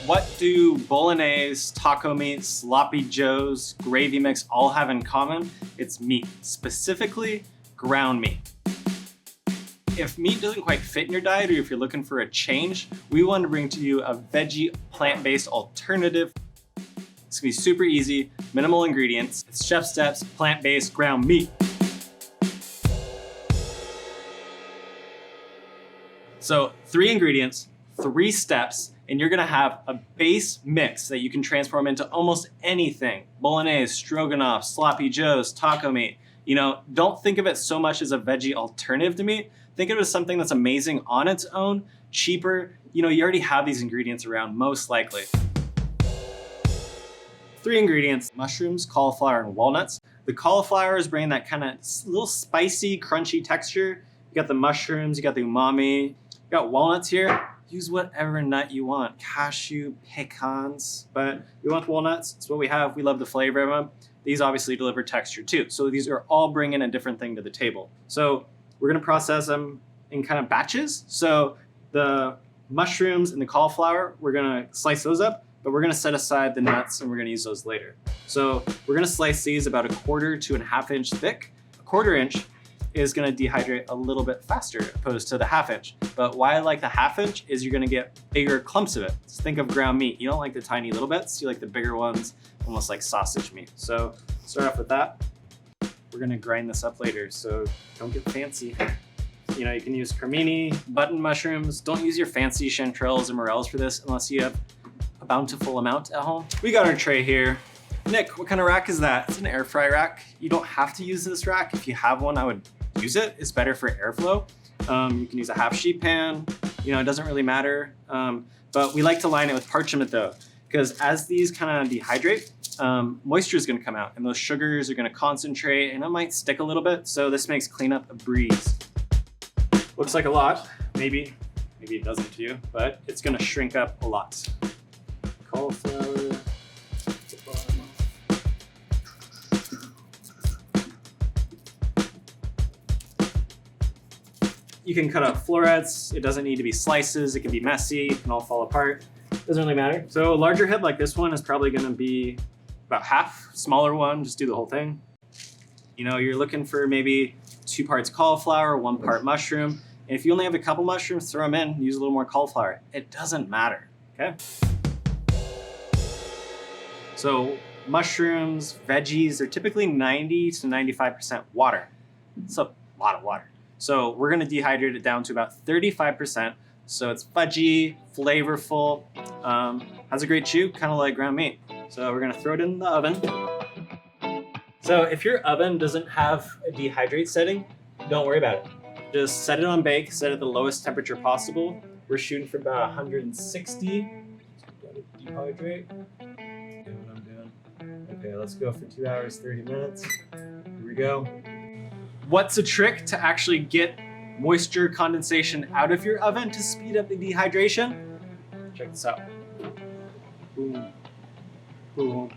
What do bolognese, taco meat, sloppy joes, gravy mix all have in common? It's meat, specifically ground meat. If meat doesn't quite fit in your diet, or if you're looking for a change, we want to bring to you a veggie, plant-based alternative. It's gonna be super easy, minimal ingredients. It's ChefSteps plant-based ground meat. So 3 ingredients, 3 steps, and you're gonna have a base mix that you can transform into almost anything. Bolognese, stroganoff, sloppy joes, taco meat. You know, don't think of it so much as a veggie alternative to meat. Think of it as something that's amazing on its own, cheaper. You know, you already have these ingredients around, most likely. 3 ingredients: mushrooms, cauliflower, and walnuts. The cauliflower is bringing that kind of little spicy, crunchy texture. You got the mushrooms, you got the umami, you got walnuts here. Use whatever nut you want, cashew, pecans, but we want walnuts. It's what we have. We love the flavor of them. These obviously deliver texture too. So these are all bringing a different thing to the table. So we're gonna process them in kind of batches. So the mushrooms and the cauliflower, we're gonna slice those up, but we're gonna set aside the nuts and we're gonna use those later. So we're gonna slice these about 1/4 to 1/2 inch thick. 1/4 inch is gonna dehydrate a little bit faster opposed to the 1/2 inch. But why I like the 1/2 inch is you're gonna get bigger clumps of it. Just think of ground meat. You don't like the tiny little bits, you like the bigger ones, almost like sausage meat. So start off with that. We're gonna grind this up later, so don't get fancy. You know, you can use cremini, button mushrooms. Don't use your fancy chanterelles or morels for this unless you have a bountiful amount at home. We got our tray here. Nick, what kind of rack is that? It's an air fry rack. You don't have to use this rack. If you have one, I would use it. It's better for airflow. You can use a 1/2 sheet pan. You know, it doesn't really matter. But we like to line it with parchment though, because as these kind of dehydrate, moisture is going to come out and those sugars are going to concentrate and it might stick a little bit. So this makes cleanup a breeze. Looks like a lot. Maybe it doesn't to you, but it's going to shrink up a lot. Cauliflower. You can cut up florets. It doesn't need to be slices. It can be messy. It can all fall apart. Doesn't really matter. So a larger head like this one is probably going to be about half. Smaller one, just do the whole thing. You know, you're looking for maybe 2 parts cauliflower, 1 part mushroom. And if you only have a couple mushrooms, throw them in, use a little more cauliflower. It doesn't matter, okay? So mushrooms, veggies, they're typically 90 to 95% water. It's a lot of water. So we're gonna dehydrate it down to about 35%. So it's fudgy, flavorful, has a great chew, kind of like ground meat. So we're gonna throw it in the oven. So if your oven doesn't have a dehydrate setting, don't worry about it. Just set it on bake, set it at the lowest temperature possible. We're shooting for about 160. Dehydrate. Do what I'm doing. Okay, let's go for 2 hours, 30 minutes. Here we go. What's a trick to actually get moisture condensation out of your oven to speed up the dehydration? Check this out. Boom, boom.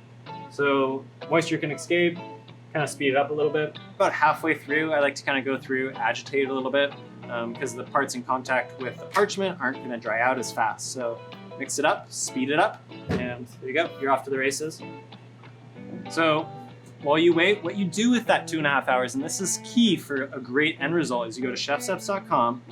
So moisture can escape, kind of speed it up a little bit. About halfway through, I like to kind of go through, agitate it a little bit, because the parts in contact with the parchment aren't gonna dry out as fast. So mix it up, speed it up, and there you go, you're off to the races. So while you wait, what you do with that 2.5 hours, and this is key for a great end result, is you go to chefsteps.com,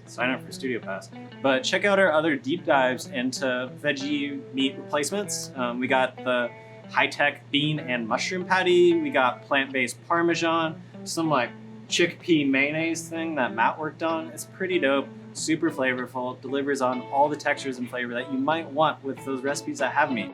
sign up for Studio Pass, but check out our other deep dives into veggie meat replacements. We got the high-tech bean and mushroom patty, we got plant-based Parmesan, some like chickpea mayonnaise thing that Matt worked on. It's pretty dope, super flavorful, delivers on all the textures and flavor that you might want with those recipes that have meat.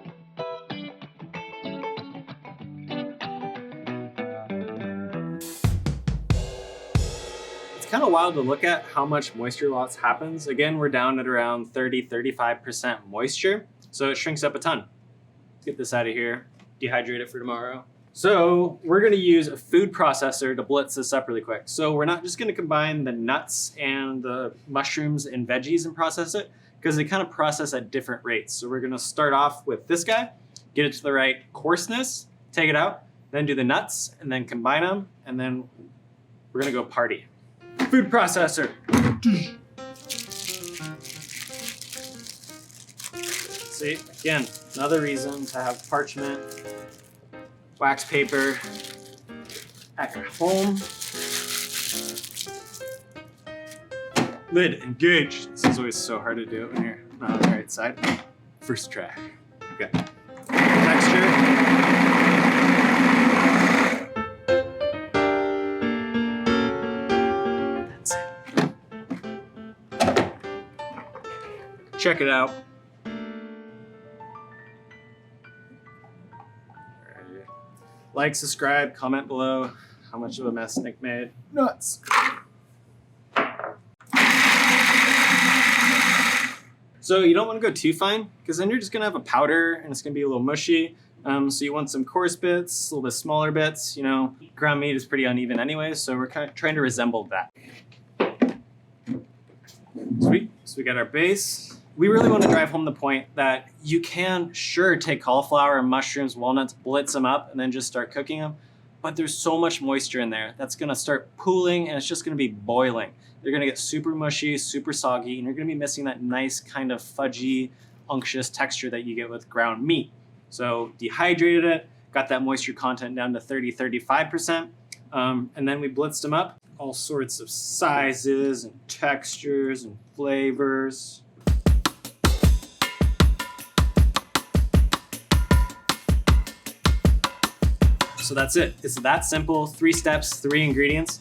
Kind of wild to look at how much moisture loss happens. Again, we're down at around 30-35% moisture, so it shrinks up a ton. Let's get this out of here, dehydrate it for tomorrow. So we're gonna use a food processor to blitz this up really quick. So we're not just gonna combine the nuts and the mushrooms and veggies and process it, because they kind of process at different rates. So we're gonna start off with this guy, get it to the right coarseness, take it out, then do the nuts, and then combine them, and then we're gonna go party. Food processor. See, again, another reason to have parchment, wax paper at your home. Lid engaged. This is always so hard to do when you're not on the right side. First try. Okay. Texture. That's it. Check it out. Like, subscribe, comment below how much of a mess Nick made. Nuts. So you don't want to go too fine because then you're just going to have a powder and it's going to be a little mushy. So you want some coarse bits, a little bit smaller bits. You know, ground meat is pretty uneven anyway, so we're kind of trying to resemble that. Sweet. So we got our base. We really want to drive home the point that you can sure take cauliflower and mushrooms, walnuts, blitz them up, and then just start cooking them. But there's so much moisture in there that's going to start pooling and it's just going to be boiling. They're going to get super mushy, super soggy, and you're going to be missing that nice kind of fudgy, unctuous texture that you get with ground meat. So dehydrated it, got that moisture content down to 30-35%, and then we blitzed them up. All sorts of sizes and textures and flavors. So that's it. It's that simple. 3 steps, 3 ingredients.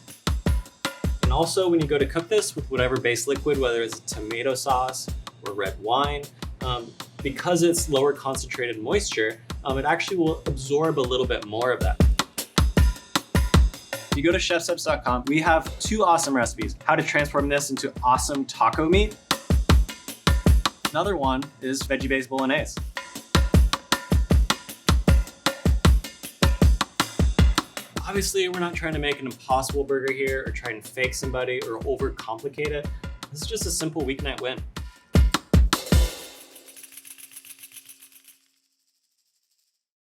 And also when you go to cook this with whatever base liquid, whether it's tomato sauce or red wine, because it's lower concentrated moisture, it actually will absorb a little bit more of that. If you go to ChefSteps.com, we have 2 awesome recipes. How to transform this into awesome taco meat. Another one is veggie-based bolognese. Obviously, we're not trying to make an impossible burger here or try and fake somebody or overcomplicate it. This is just a simple weeknight win.